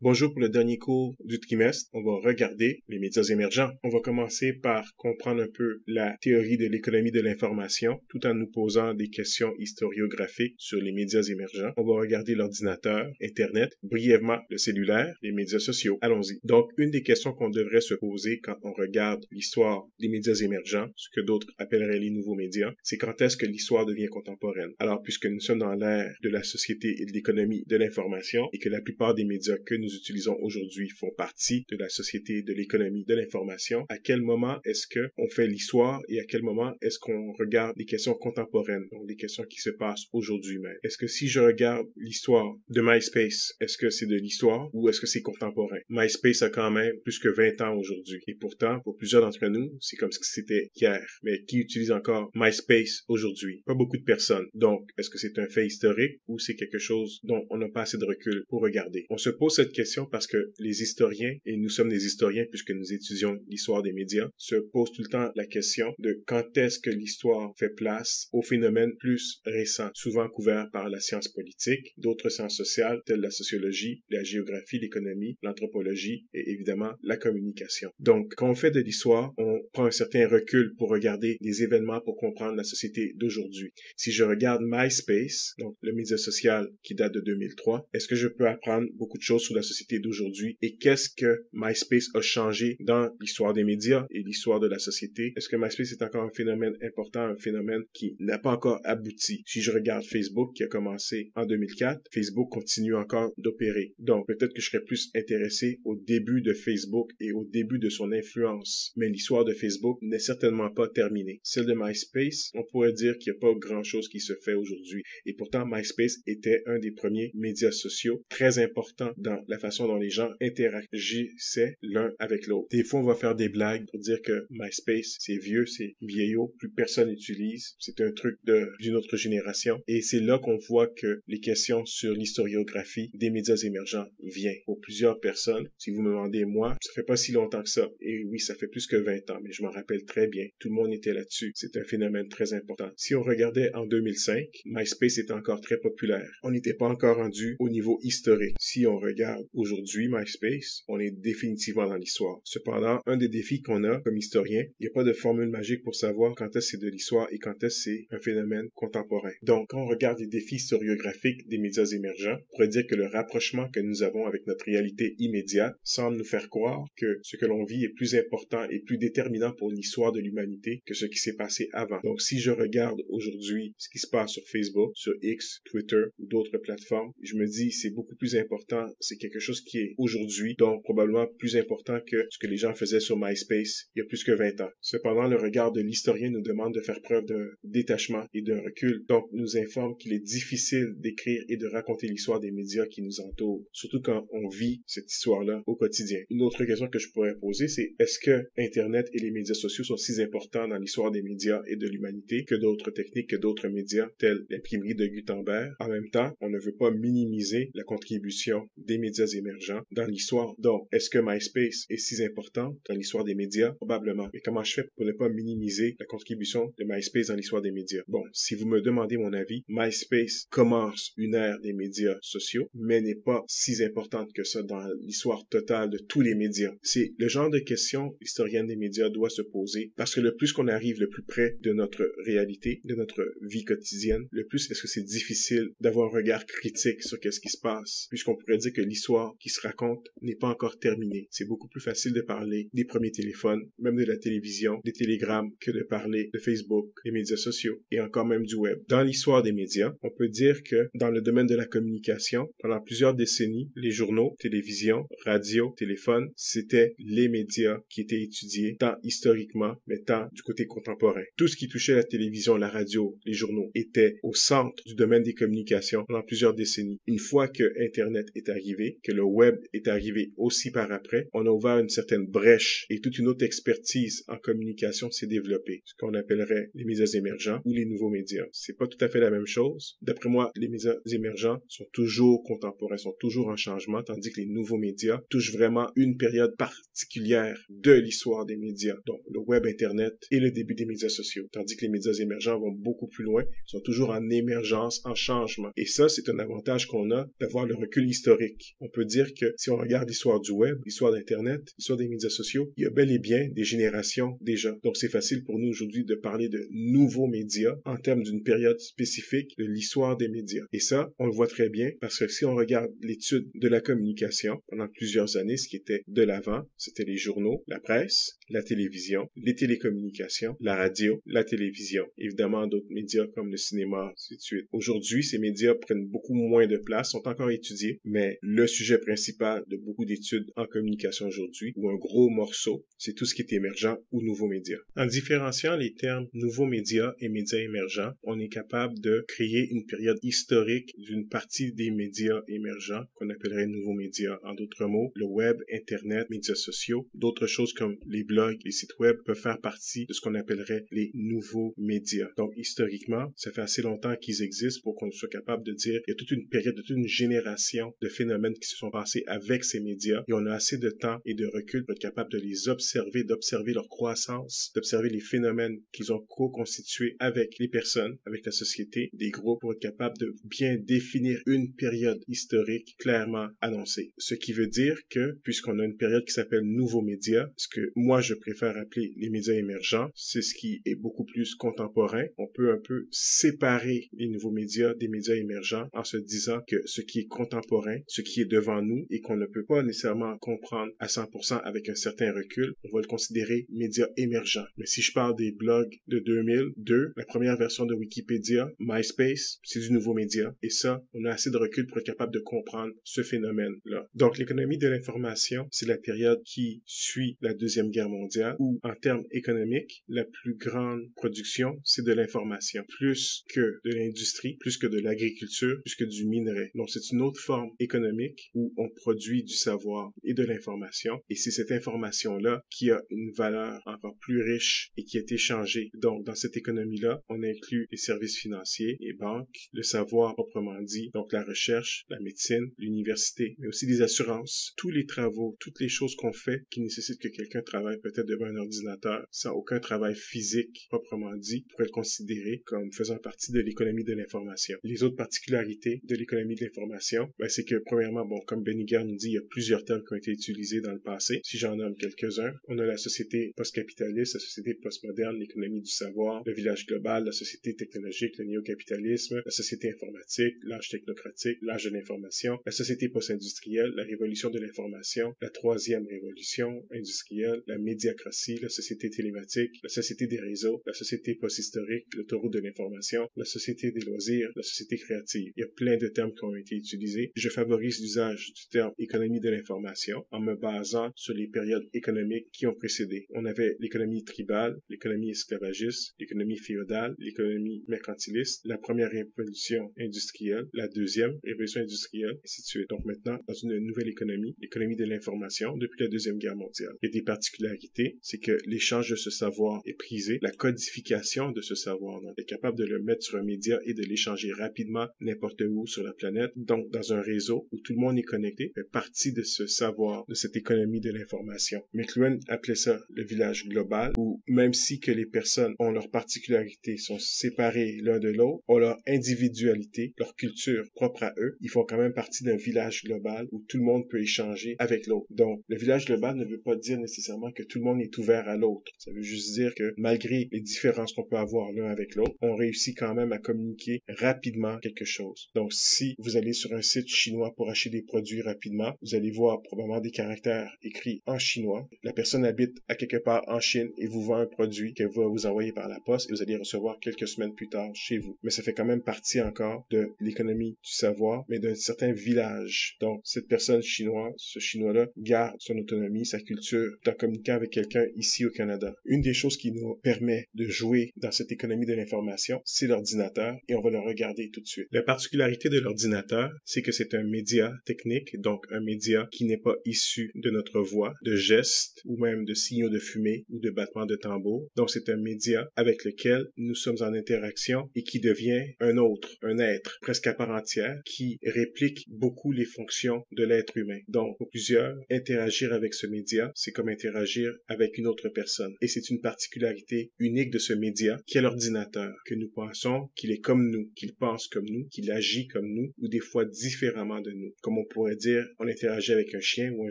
Bonjour pour le dernier cours du trimestre. On va regarder les médias émergents. On va commencer par comprendre un peu la théorie de l'économie de l'information tout en nous posant des questions historiographiques sur les médias émergents. On va regarder l'ordinateur, Internet, brièvement le cellulaire, les médias sociaux. Allons-y. Donc, une des questions qu'on devrait se poser quand on regarde l'histoire des médias émergents, ce que d'autres appelleraient les nouveaux médias, c'est quand est-ce que l'histoire devient contemporaine. Alors, puisque nous sommes dans l'ère de la société et de l'économie de l'information et que la plupart des médias que nous utilisons aujourd'hui font partie de la société de l'économie de l'information, à quel moment est-ce que on fait l'histoire et à quel moment est-ce qu'on regarde les questions contemporaines, donc les questions qui se passent aujourd'hui même? Est-ce que si je regarde l'histoire de MySpace, est-ce que c'est de l'histoire ou est-ce que c'est contemporain? MySpace a quand même plus que 20 ans aujourd'hui et pourtant, pour plusieurs d'entre nous, c'est comme si c'était hier. Mais qui utilise encore MySpace aujourd'hui? Pas beaucoup de personnes. Donc, est-ce que c'est un fait historique ou c'est quelque chose dont on n'a pas assez de recul pour regarder? On se pose cette question parce que les historiens, et nous sommes des historiens puisque nous étudions l'histoire des médias, se posent tout le temps la question de quand est-ce que l'histoire fait place aux phénomènes plus récents, souvent couverts par la science politique, d'autres sciences sociales telles la sociologie, la géographie, l'économie, l'anthropologie et évidemment la communication. Donc, quand on fait de l'histoire, on prend un certain recul pour regarder des événements pour comprendre la société d'aujourd'hui. Si je regarde MySpace, donc le média social qui date de 2003, est-ce que je peux apprendre beaucoup de choses sur la société d'aujourd'hui et qu'est-ce que MySpace a changé dans l'histoire des médias et l'histoire de la société? Est-ce que MySpace est encore un phénomène important, un phénomène qui n'a pas encore abouti? Si je regarde Facebook qui a commencé en 2004, Facebook continue encore d'opérer. Donc peut-être que je serais plus intéressé au début de Facebook et au début de son influence. Mais l'histoire de Facebook n'est certainement pas terminée. Celle de MySpace, on pourrait dire qu'il n'y a pas grand-chose qui se fait aujourd'hui. Et pourtant, MySpace était un des premiers médias sociaux très importants dans la façon dont les gens interagissaient l'un avec l'autre. Des fois, on va faire des blagues pour dire que MySpace, c'est vieux, c'est vieillot, plus personne n'utilise. C'est un truc d'une autre génération. Et c'est là qu'on voit que les questions sur l'historiographie des médias émergents viennent. Pour plusieurs personnes, si vous me demandez moi, ça fait pas si longtemps que ça. Et oui, ça fait plus que 20 ans, mais je m'en rappelle très bien. Tout le monde était là-dessus. C'est un phénomène très important. Si on regardait en 2005, MySpace était encore très populaire. On n'était pas encore rendu au niveau historique. Si on regarde aujourd'hui MySpace, on est définitivement dans l'histoire. Cependant, un des défis qu'on a comme historien, il n'y a pas de formule magique pour savoir quand est-ce que c'est de l'histoire et quand est-ce que c'est un phénomène contemporain. Donc, quand on regarde les défis historiographiques des médias émergents, on pourrait dire que le rapprochement que nous avons avec notre réalité immédiate semble nous faire croire que ce que l'on vit est plus important et plus déterminant pour l'histoire de l'humanité que ce qui s'est passé avant. Donc, si je regarde aujourd'hui ce qui se passe sur Facebook, sur X, Twitter ou d'autres plateformes, je me dis c'est beaucoup plus important, c'est quelque chose qui est aujourd'hui, donc probablement plus important que ce que les gens faisaient sur MySpace il y a plus que 20 ans. Cependant, le regard de l'historien nous demande de faire preuve d'un détachement et d'un recul, donc nous informe qu'il est difficile d'écrire et de raconter l'histoire des médias qui nous entourent, surtout quand on vit cette histoire-là au quotidien. Une autre question que je pourrais poser, c'est est-ce que Internet et les médias sociaux sont si importants dans l'histoire des médias et de l'humanité que d'autres techniques, que d'autres médias, tels l'imprimerie de Gutenberg? En même temps, on ne veut pas minimiser la contribution des médias émergents dans l'histoire. Donc, est-ce que MySpace est si important dans l'histoire des médias? Probablement. Mais comment je fais pour ne pas minimiser la contribution de MySpace dans l'histoire des médias? Bon, si vous me demandez mon avis, MySpace commence une ère des médias sociaux, mais n'est pas si importante que ça dans l'histoire totale de tous les médias. C'est le genre de question l'historien des médias doit se poser parce que le plus qu'on arrive le plus près de notre réalité, de notre vie quotidienne, le plus est-ce que c'est difficile d'avoir un regard critique sur qu'est-ce qui se passe, puisqu'on pourrait dire que l'histoire qui se raconte n'est pas encore terminée. C'est beaucoup plus facile de parler des premiers téléphones, même de la télévision, des télégrammes, que de parler de Facebook, des médias sociaux et encore même du web. Dans l'histoire des médias, on peut dire que dans le domaine de la communication, pendant plusieurs décennies, les journaux, télévision, radio, téléphone, c'était les médias qui étaient étudiés tant historiquement, mais tant du côté contemporain. Tout ce qui touchait la télévision, la radio, les journaux était au centre du domaine des communications pendant plusieurs décennies. Une fois que Internet est arrivé, que le web est arrivé aussi par après, on a ouvert une certaine brèche et toute une autre expertise en communication s'est développée, ce qu'on appellerait les médias émergents ou les nouveaux médias. C'est pas tout à fait la même chose. D'après moi, les médias émergents sont toujours contemporains, sont toujours en changement, tandis que les nouveaux médias touchent vraiment une période particulière de l'histoire des médias, donc le web, Internet et le début des médias sociaux, tandis que les médias émergents vont beaucoup plus loin, sont toujours en émergence, en changement. Et ça, c'est un avantage qu'on a d'avoir le recul historique. On peut dire que si on regarde l'histoire du web, l'histoire d'Internet, l'histoire des médias sociaux, il y a bel et bien des générations déjà. Donc c'est facile pour nous aujourd'hui de parler de nouveaux médias en termes d'une période spécifique de l'histoire des médias. Et ça, on le voit très bien parce que si on regarde l'étude de la communication pendant plusieurs années, ce qui était de l'avant, c'était les journaux, la presse, la télévision, les télécommunications, la radio, la télévision, évidemment d'autres médias comme le cinéma, ainsi de suite. Aujourd'hui, ces médias prennent beaucoup moins de place, sont encore étudiés, mais le sujet principal de beaucoup d'études en communication aujourd'hui, ou un gros morceau, c'est tout ce qui est émergent ou nouveaux médias. En différenciant les termes nouveaux médias et médias émergents, on est capable de créer une période historique d'une partie des médias émergents qu'on appellerait nouveaux médias. En d'autres mots, le web, Internet, médias sociaux, d'autres choses comme les blogs, les sites web peuvent faire partie de ce qu'on appellerait les nouveaux médias. Donc, historiquement, ça fait assez longtemps qu'ils existent pour qu'on soit capable de dire il y a toute une période, toute une génération de phénomènes qui se sont passés avec ces médias et on a assez de temps et de recul pour être capable de les observer, d'observer leur croissance, d'observer les phénomènes qu'ils ont co-constitués avec les personnes, avec la société, des groupes, pour être capable de bien définir une période historique clairement annoncée. Ce qui veut dire que, puisqu'on a une période qui s'appelle nouveaux médias, ce que moi je préfère appeler les médias émergents, c'est ce qui est beaucoup plus contemporain. On peut un peu séparer les nouveaux médias des médias émergents en se disant que ce qui est contemporain, ce qui est devant nous et qu'on ne peut pas nécessairement comprendre à 100% avec un certain recul, on va le considérer médias émergents. Mais si je parle des blogs de 2002, la première version de Wikipédia, MySpace, c'est du nouveau média. Et ça, on a assez de recul pour être capable de comprendre ce phénomène-là. Donc, l'économie de l'information, c'est la période qui suit la Deuxième Guerre mondiale où, en termes économiques, la plus grande production, c'est de l'information. Plus que de l'industrie, plus que de l'agriculture, plus que du minerai. Donc, c'est une autre forme économique où on produit du savoir et de l'information. Et c'est cette information-là qui a une valeur encore plus riche et qui est échangée. Donc, dans cette économie-là, on inclut les services financiers, les banques, le savoir proprement dit, donc la recherche, la médecine, l'université, mais aussi les assurances, tous les travaux, toutes les choses qu'on fait qui nécessitent que quelqu'un travaille peut-être devant un ordinateur sans aucun travail physique proprement dit, pourrait être considéré comme faisant partie de l'économie de l'information. Les autres particularités de l'économie de l'information, c'est que premièrement, comme Benninger nous dit, il y a plusieurs termes qui ont été utilisés dans le passé. Si j'en nomme quelques-uns, on a la société post-capitaliste, la société post-moderne, l'économie du savoir, le village global, la société technologique, le néo-capitalisme, la société informatique, l'âge technocratique, l'âge de l'information, la société post-industrielle, la révolution de l'information, la troisième révolution industrielle, la médiacratie, la société télématique, la société des réseaux, la société post-historique, l'autoroute de l'information, la société des loisirs, la société créative. Il y a plein de termes qui ont été utilisés. Je favorise l'usage du terme économie de l'information en me basant sur les périodes économiques qui ont précédé. On avait l'économie tribale, l'économie esclavagiste, l'économie féodale, l'économie mercantiliste, la première révolution industrielle, la deuxième révolution industrielle, et ainsi de suite. Donc maintenant, dans une nouvelle économie, l'économie de l'information, depuis la Deuxième Guerre mondiale. Il y a des particularités, c'est que l'échange de ce savoir est prisé, la codification de ce savoir, donc est capable de le mettre sur un média et de l'échanger rapidement n'importe où sur la planète, donc dans un réseau où tout le monde est connecté, fait partie de ce savoir, de cette économie de l'information. McLuhan appelait ça le village global, où même si que les personnes ont leurs particularités, sont séparées l'un de l'autre, ont leur individualité, leur culture propre à eux, ils font quand même partie d'un village global où tout le monde peut échanger avec l'autre. Donc, le village global ne veut pas dire nécessairement que tout le monde est ouvert à l'autre. Ça veut juste dire que malgré les différences qu'on peut avoir l'un avec l'autre, on réussit quand même à communiquer rapidement quelque chose. Donc, si vous allez sur un site chinois pour acheter des produits rapidement, vous allez voir probablement des caractères écrits en chinois. La personne habite à quelque part en Chine et vous vend un produit qu'elle va vous envoyer par la poste et vous allez recevoir quelques semaines plus tard chez vous. Mais ça fait quand même partie encore de l'économie du savoir, mais d'un certain village. Donc, cette personne chinoise, ce chinois-là, garde son autonomie, sa culture, tout en communiquant avec quelqu'un ici au Canada. Une des choses qui nous permet de jouer dans cette économie de l'information, c'est l'ordinateur et on va le regarder tout de suite. La particularité de l'ordinateur, c'est que c'est un média technique, donc un média qui n'est pas issu de notre voix, de gestes ou même de signaux de fumée ou de battements de tambour. Donc c'est un média avec lequel nous sommes en interaction et qui devient un autre, un être presque à part entière qui réplique beaucoup les fonctions de l'être humain. Donc pour plusieurs, interagir avec ce média, c'est comme interagir avec une autre personne. Et c'est une particularité unique de ce média qu'est l'ordinateur, que nous pensons qu'il est comme nous, qu'il pense comme nous, qu'il agit comme nous, ou des fois différemment de nous. Comme on pourrait dire, on interagit avec un chien ou un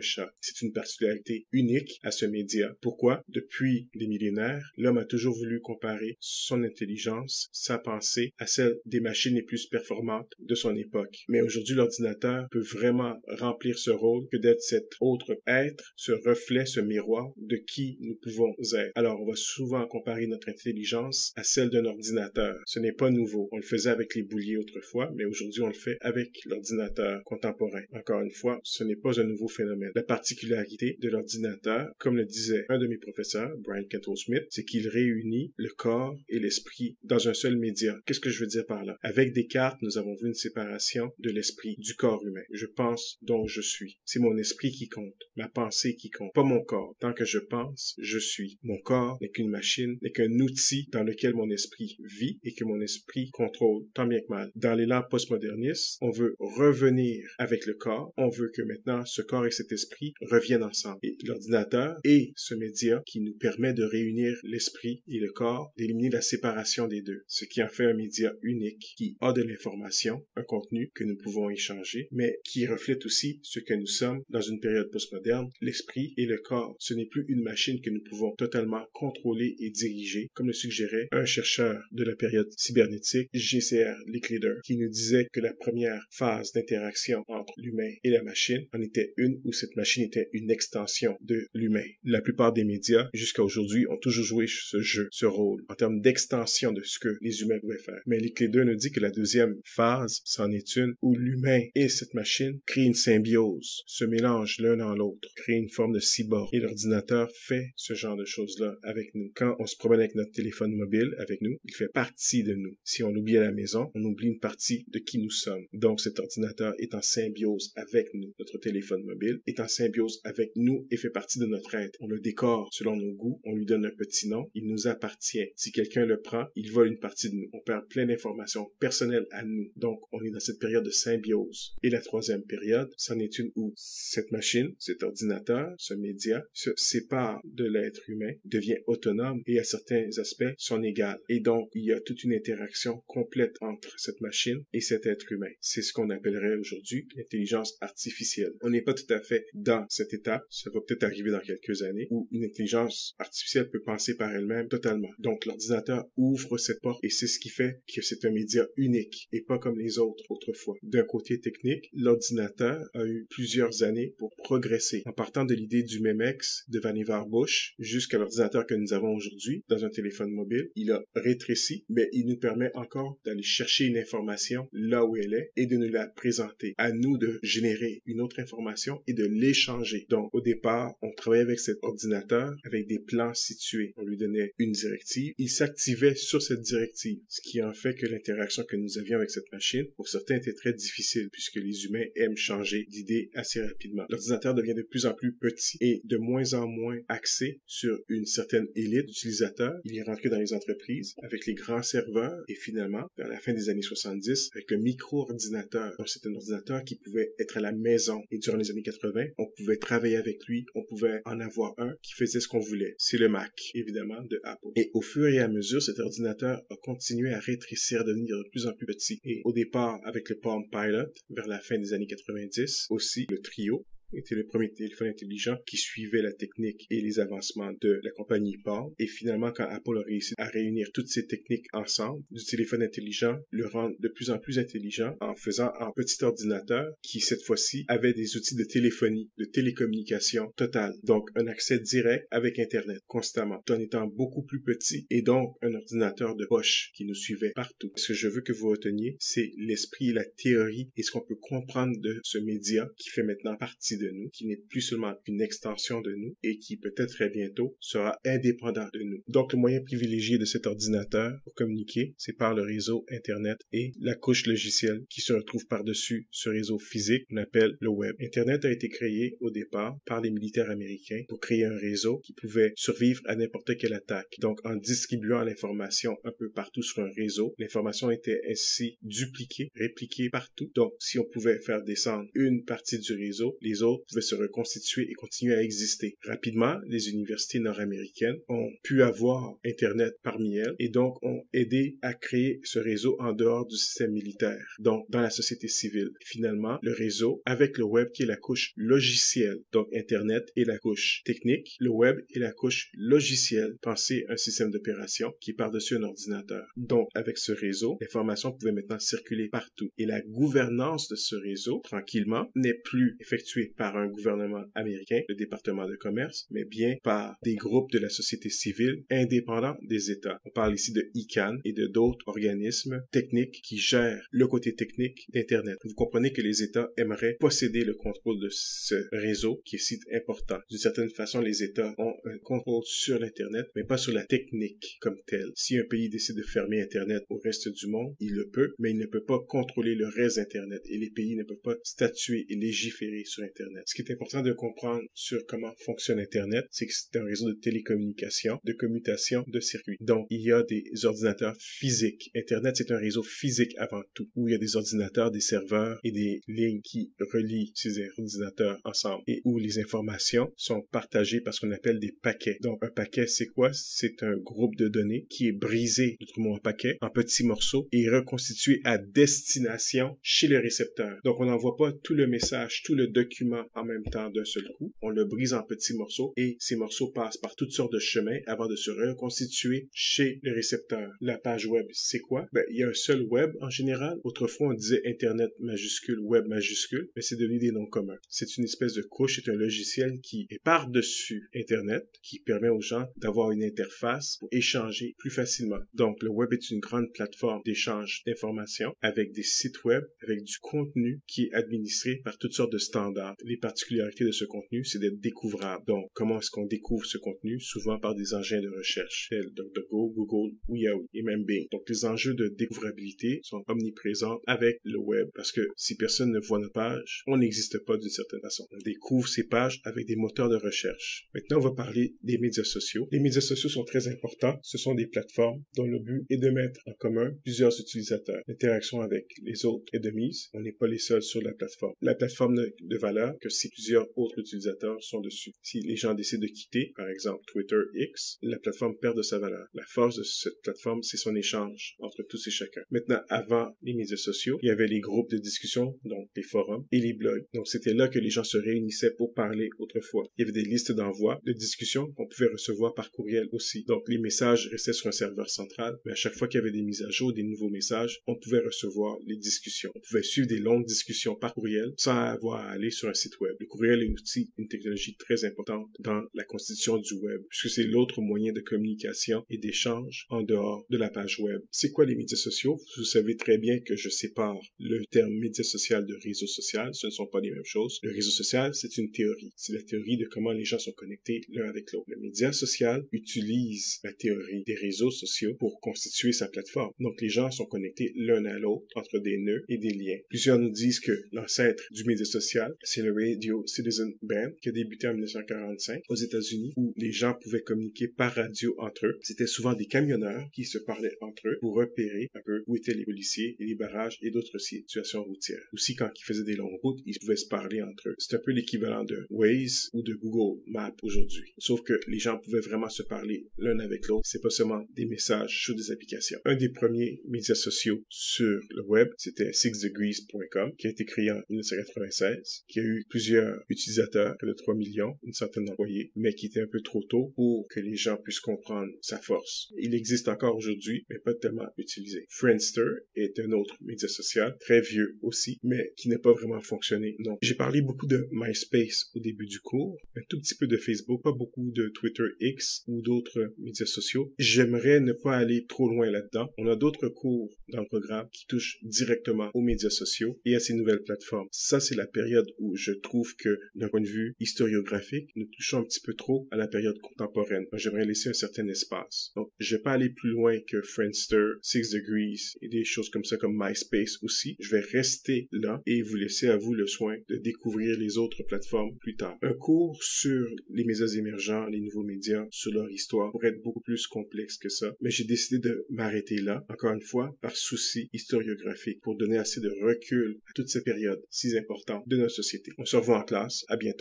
chat. C'est une particularité unique à ce média. Pourquoi? Depuis des millénaires, l'homme a toujours voulu comparer son intelligence, sa pensée, à celle des machines les plus performantes de son époque. Mais aujourd'hui, l'ordinateur peut vraiment remplir ce rôle que d'être cet autre être, ce reflet, ce miroir de qui nous pouvons être. Alors, on va souvent comparer notre intelligence à celle d'un ordinateur. Ce n'est pas nouveau. On le faisait avec les bouliers autrefois, mais aujourd'hui, on le fait avec l'ordinateur contemporain. Encore une fois, ce n'est pas un nouveau phénomène. La particularité de l'ordinateur, comme le disait un de mes professeurs, Brian Kettle-Smith, c'est qu'il réunit le corps et l'esprit dans un seul média. Qu'est-ce que je veux dire par là? Avec Descartes, nous avons vu une séparation de l'esprit du corps humain. Je pense, donc je suis. C'est mon esprit qui compte, ma pensée qui compte, pas mon corps. Tant que je pense, je suis. Mon corps n'est qu'une machine, n'est qu'un outil dans lequel mon esprit vit et que mon esprit contrôle, tant bien que mal. Dans l'élan postmoderniste, on veut revenir avec le corps, on veut que maintenant ce corps et cet esprit reviennent ensemble. Et l'ordinateur est ce média qui nous permet de réunir l'esprit et le corps, d'éliminer la séparation des deux, ce qui en fait un média unique qui a de l'information, un contenu que nous pouvons échanger, mais qui reflète aussi ce que nous sommes dans une période postmoderne, l'esprit et le corps. Ce n'est plus une machine que nous pouvons totalement contrôler et diriger, comme le suggérait un chercheur de la période cybernétique, J.C.R. Licklider, qui nous disait que la première phase d'interaction entre l'humain et la machine en était une où cette machine était une extension de l'humain. La plupart des médias, jusqu'à aujourd'hui, ont toujours joué ce jeu, ce rôle, en termes d'extension de ce que les humains pouvaient faire. Mais Licklider nous dit que la deuxième phase, c'en est une où l'humain et cette machine créent une symbiose, se mélangent l'un dans l'autre, créent une forme de cyborg. Et l'ordinateur fait ce genre de choses-là avec nous. Quand on se promène avec notre téléphone mobile avec nous, il fait partie de nous. Si on l'oublie à la maison, on oublie une partie de qui nous sommes. Donc cet ordinateur est en symbiose avec nous. Notre téléphone mobile est en symbiose avec nous et fait partie de notre être. On le décore selon nos goûts, on lui donne un petit nom, il nous appartient. Si quelqu'un le prend, il vole une partie de nous. On perd plein d'informations personnelles à nous. Donc on est dans cette période de symbiose. Et la troisième période, c'en est une où cette machine, cet ordinateur, ce média, se sépare de l'être humain, devient autonome et à certains aspects son égal. Et donc, il y a toute une interaction complète entre cette machine et cet être humain. C'est ce qu'on appellerait aujourd'hui l'intelligence artificielle. On n'est pas tout à fait dans cette étape, ça va peut-être arriver dans quelques années, où une intelligence artificielle peut penser par elle-même totalement. Donc, l'ordinateur ouvre cette porte et c'est ce qui fait que c'est un média unique et pas comme les autres autrefois. D'un côté technique, l'ordinateur a eu plusieurs années pour progresser, en partant de l'idée du Memex de Vannevar Bush jusqu'à l'ordinateur que nous avons aujourd'hui dans un téléphone mobile. Il a rétréci, mais il nous permet encore d'aller chercher une information là où elle est et de nous la présenter. À nous de générer une autre information et de l'échanger. Donc, au départ, on travaillait avec cet ordinateur avec des plans situés. On lui donnait une directive. Il s'activait sur cette directive, ce qui en fait que l'interaction que nous avions avec cette machine, pour certains, était très difficile puisque les humains aiment changer d'idée assez rapidement. L'ordinateur devient de plus en plus petit et de moins en moins axé sur une certaine élite d'utilisateurs. Il est rentré dans les entreprises avec les grands serveurs et finalement, vers la fin des années 70, avec le micro-ordinateur. Donc, c'est un ordinateur qui pouvait être à la maison. Et durant les années 80, on pouvait travailler avec lui, on pouvait en avoir un qui faisait ce qu'on voulait. C'est le Mac, évidemment, de Apple. Et au fur et à mesure, cet ordinateur a continué à rétrécir, à devenir de plus en plus petit. Et au départ, avec le Palm Pilot, vers la fin des années 90, aussi le Trio était le premier téléphone intelligent qui suivait la technique et les avancements de la compagnie Palm. Et finalement, quand Apple a réussi à réunir toutes ces techniques ensemble, du téléphone intelligent, le rendre de plus en plus intelligent en faisant un petit ordinateur qui, cette fois-ci, avait des outils de téléphonie, de télécommunication totale. Donc, un accès direct avec Internet, constamment, tout en étant beaucoup plus petit et donc un ordinateur de poche qui nous suivait partout. Ce que je veux que vous reteniez, c'est l'esprit et la théorie et ce qu'on peut comprendre de ce média qui fait maintenant partie de nous, qui n'est plus seulement une extension de nous et qui peut-être très bientôt sera indépendant de nous. Donc le moyen privilégié de cet ordinateur pour communiquer, c'est par le réseau Internet et la couche logicielle qui se retrouve par-dessus ce réseau physique qu'on appelle le web. Internet a été créé au départ par les militaires américains pour créer un réseau qui pouvait survivre à n'importe quelle attaque. Donc en distribuant l'information un peu partout sur un réseau, l'information était ainsi dupliquée, répliquée partout. Donc si on pouvait faire descendre une partie du réseau, les autres autres pouvaient se reconstituer et continuer à exister. Rapidement, les universités nord-américaines ont pu avoir Internet parmi elles et donc ont aidé à créer ce réseau en dehors du système militaire, donc dans la société civile. Finalement, le réseau, avec le web qui est la couche logicielle, donc Internet est la couche technique, le web est la couche logicielle. Pensez un système d'opération qui est par-dessus un ordinateur. Donc, avec ce réseau, l'information pouvait maintenant circuler partout. Et la gouvernance de ce réseau, tranquillement, n'est plus effectuée par un gouvernement américain, le département de commerce, mais bien par des groupes de la société civile indépendants des États. On parle ici de ICANN et de d'autres organismes techniques qui gèrent le côté technique d'Internet. Vous comprenez que les États aimeraient posséder le contrôle de ce réseau qui est si important. D'une certaine façon, les États ont un contrôle sur l'Internet, mais pas sur la technique comme telle. Si un pays décide de fermer Internet au reste du monde, il le peut, mais il ne peut pas contrôler le reste d'Internet et les pays ne peuvent pas statuer et légiférer sur Internet. Ce qui est important de comprendre sur comment fonctionne Internet, c'est que c'est un réseau de télécommunications, de commutation de circuits. Donc, il y a des ordinateurs physiques. Internet, c'est un réseau physique avant tout, où il y a des ordinateurs, des serveurs et des lignes qui relient ces ordinateurs ensemble et où les informations sont partagées par ce qu'on appelle des paquets. Donc, un paquet, c'est quoi? C'est un groupe de données qui est brisé, autrement un paquet, en petits morceaux et reconstitué à destination chez le récepteur. Donc, on n'envoie pas tout le message, tout le document en même temps d'un seul coup. On le brise en petits morceaux et ces morceaux passent par toutes sortes de chemins avant de se reconstituer chez le récepteur. La page web, c'est quoi? Il y a un seul web en général. Autrefois, on disait Internet majuscule, web majuscule, mais c'est devenu des noms communs. C'est une espèce de couche, c'est un logiciel qui est par-dessus Internet, qui permet aux gens d'avoir une interface pour échanger plus facilement. Donc, le web est une grande plateforme d'échange d'informations avec des sites web, avec du contenu qui est administré par toutes sortes de standards. Les particularités de ce contenu, c'est d'être découvrable. Donc, comment est-ce qu'on découvre ce contenu? Souvent par des engins de recherche, tels DuckDuckGo, Google ou Yahoo, et même Bing. Donc, les enjeux de découvrabilité sont omniprésents avec le web, parce que si personne ne voit notre page, on n'existe pas d'une certaine façon. On découvre ces pages avec des moteurs de recherche. Maintenant, on va parler des médias sociaux. Les médias sociaux sont très importants. Ce sont des plateformes dont le but est de mettre en commun plusieurs utilisateurs. L'interaction avec les autres est de mise. On n'est pas les seuls sur la plateforme. La plateforme n'a de valeur que si plusieurs autres utilisateurs sont dessus. Si les gens décident de quitter, par exemple Twitter X, la plateforme perd de sa valeur. La force de cette plateforme, c'est son échange entre tous et chacun. Maintenant, avant les médias sociaux, il y avait les groupes de discussion, donc les forums et les blogs. Donc, c'était là que les gens se réunissaient pour parler autrefois. Il y avait des listes d'envoi, de discussion qu'on pouvait recevoir par courriel aussi. Donc, les messages restaient sur un serveur central, mais à chaque fois qu'il y avait des mises à jour, des nouveaux messages, on pouvait recevoir les discussions. On pouvait suivre des longues discussions par courriel sans avoir à aller sur un site web. Le courriel est aussi une technologie très importante dans la constitution du web, puisque c'est l'autre moyen de communication et d'échange en dehors de la page web. C'est quoi les médias sociaux? Vous savez très bien que je sépare le terme média social de réseau social. Ce ne sont pas les mêmes choses. Le réseau social, c'est une théorie. C'est la théorie de comment les gens sont connectés l'un avec l'autre. Le média social utilise la théorie des réseaux sociaux pour constituer sa plateforme. Donc, les gens sont connectés l'un à l'autre entre des nœuds et des liens. Plusieurs nous disent que l'ancêtre du média social, c'est le Radio Citizen Band qui a débuté en 1945 aux États-Unis où les gens pouvaient communiquer par radio entre eux. C'était souvent des camionneurs qui se parlaient entre eux pour repérer un peu où étaient les policiers et les barrages et d'autres situations routières. Aussi, quand ils faisaient des longues routes, ils pouvaient se parler entre eux. C'est un peu l'équivalent de Waze ou de Google Maps aujourd'hui. Sauf que les gens pouvaient vraiment se parler l'un avec l'autre. C'est pas seulement des messages sur des applications. Un des premiers médias sociaux sur le web, c'était 6degrees.com, qui a été créé en 1996, qui a eu plusieurs utilisateurs, près de 3 millions, une centaine d'employés, mais qui était un peu trop tôt pour que les gens puissent comprendre sa force. Il existe encore aujourd'hui, mais pas tellement utilisé. Friendster est un autre média social, très vieux aussi, mais qui n'a pas vraiment fonctionné, non. J'ai parlé beaucoup de MySpace au début du cours, un tout petit peu de Facebook, pas beaucoup de Twitter X ou d'autres médias sociaux. J'aimerais ne pas aller trop loin là-dedans. On a d'autres cours dans le programme qui touchent directement aux médias sociaux et à ces nouvelles plateformes. Ça, c'est la période où je trouve que, d'un point de vue historiographique, nous touchons un petit peu trop à la période contemporaine. J'aimerais laisser un certain espace. Donc, je vais pas aller plus loin que Friendster, 6degrees et des choses comme ça, comme MySpace aussi. Je vais rester là et vous laisser à vous le soin de découvrir les autres plateformes plus tard. Un cours sur les médias émergents, les nouveaux médias, sur leur histoire pourrait être beaucoup plus complexe que ça, mais j'ai décidé de m'arrêter là, encore une fois, par souci historiographique, pour donner assez de recul à toute cette période si importante de notre société. On se revoit en classe. À bientôt.